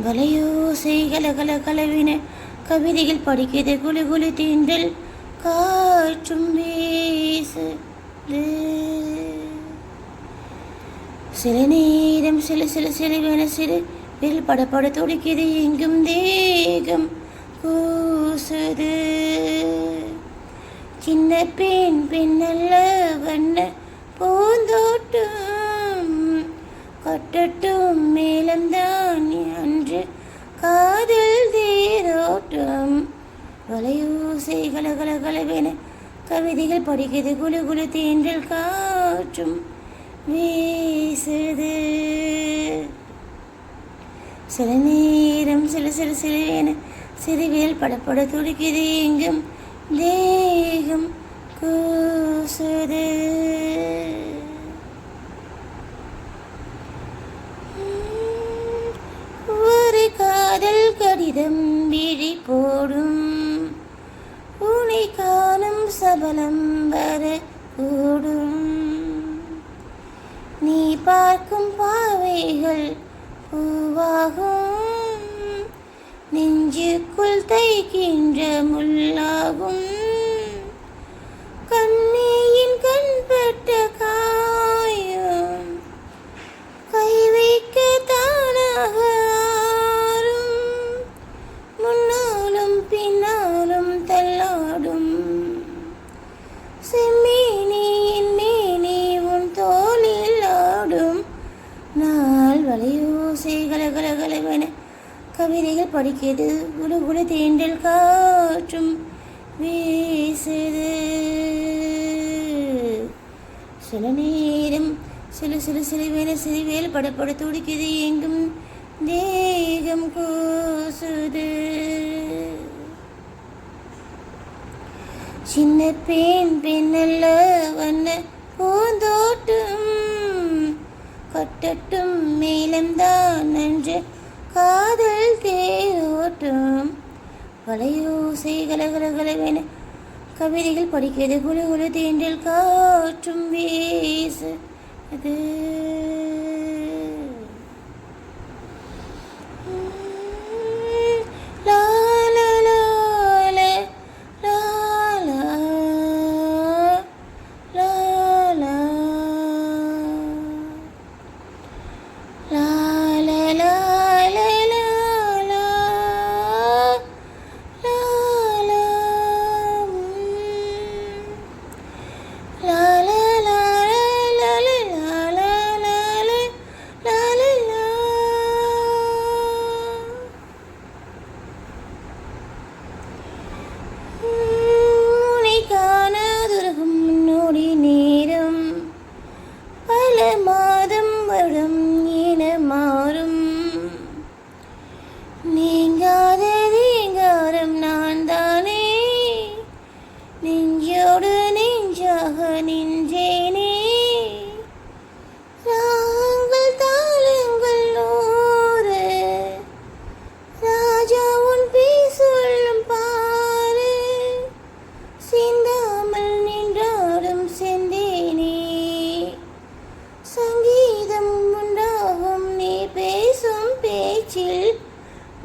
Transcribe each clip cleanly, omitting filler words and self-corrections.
வலையோசை கலகல கலவின கவிதைகள் படிக்கிறது குளி குளி தீண்டல் காற்றும் வீசுது. சில நேரம் சில சில சிலுவென சிறு வில் படப்பட துடிக்குது எங்கும் தேகம் கூசுது. சின்ன பெண் பெண்ணல்ல வண்ண பூந்தோட்டம் கட்டட்டும் மேலம்தான் அன்று காதல் தேரோட்டம். வலையோசை கலகல கலவென கவிதைகள் படிக்கிறது குளு குளு தீண்டல் காற்றும் வீசுது. சில நேரம் சில சில சிலுவென சிறுவியல் படப்பட துடிக்குது எங்கும் தேகம் கூசுது. ஒரு காதல் கடிதம் விழி போடும் உனை காணும் சபலம் வர கூடும். நீ பார்க்கும் பாவைகள் பூவாகும் நெஞ்சுக்குள் தைக்கின்ற முள்ளாகும். கண்ணியின் கண்பட்ட காயம் கை வைக்க தானாக ஆறும். முன்னாலும் பின்னாலும் தள்ளாடும் செம்மீனியின் மேனி உன் தோளில் ஆடும். நாள் வலையோசை கலகலகலவென கவிதைகள் படிக்கிறது குளு குளு தீண்டல் காற்றும் வீசுது. சில நேரம் சில சில சிலுவேல சிறுவேல் படப்பட துடிக்குது எங்கும் தேகம் கூசுது. சின்ன பெண் பெண்ணல்ல வண்ண பூந்தோட்டம் கட்டட்டும் மேலம்தான் அன்று காதல் தேரோட்டம். வலையோசை கலகலகலவென கவிதைகள் படிக்கிறது குளு குளு தீண்டல் காற்றும் வீசுது. மாதம் வரும் இன மாறும் நீங்காத நீங்காரம் நான் தானே நெஞ்சோடு நெஞ்சாக நின்றேனே. ராகங்கள் தாளங்கள் நூறு ராஜா உன் பேசொல்லும் பாரு சிந்தாமல் நின்றாடும் செந்தேனே. சங்கீதம் உண்டாகும் நீ பேசும் பேச்சில்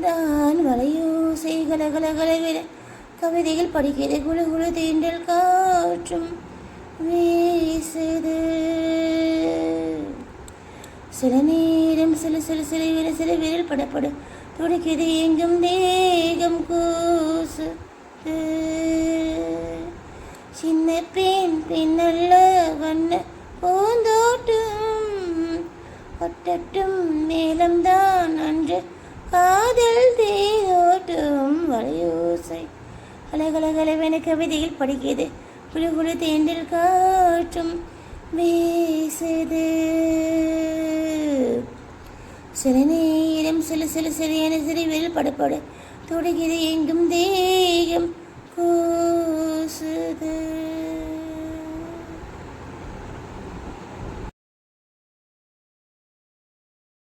தான். வலையோசை கலகலகலவென கவிதைகள் படிக்கிறது குளு குளு தீண்டல் காற்றும் வீசுது. சில நேரம் சில சில சில விரல் படப்பட துடிக்கிறது எங்கும் தேகம் கூசுது. சின்ன பெண் பெண்ணல்ல வண்ண பூந்தோட்டம் கட்டட்டும் மேலம்தான் அன்று காதல் தேரோட்டம். வலையோசை கலகலகலவென கவிதையில் படிக்கிறது குளு குளு தேண்டல் காற்றும் வீசுது. சில நேரம் சில சில சிறியன சிறுவில் படப்பட துடிக்கிறது எங்கும் தேகம் கூசுது.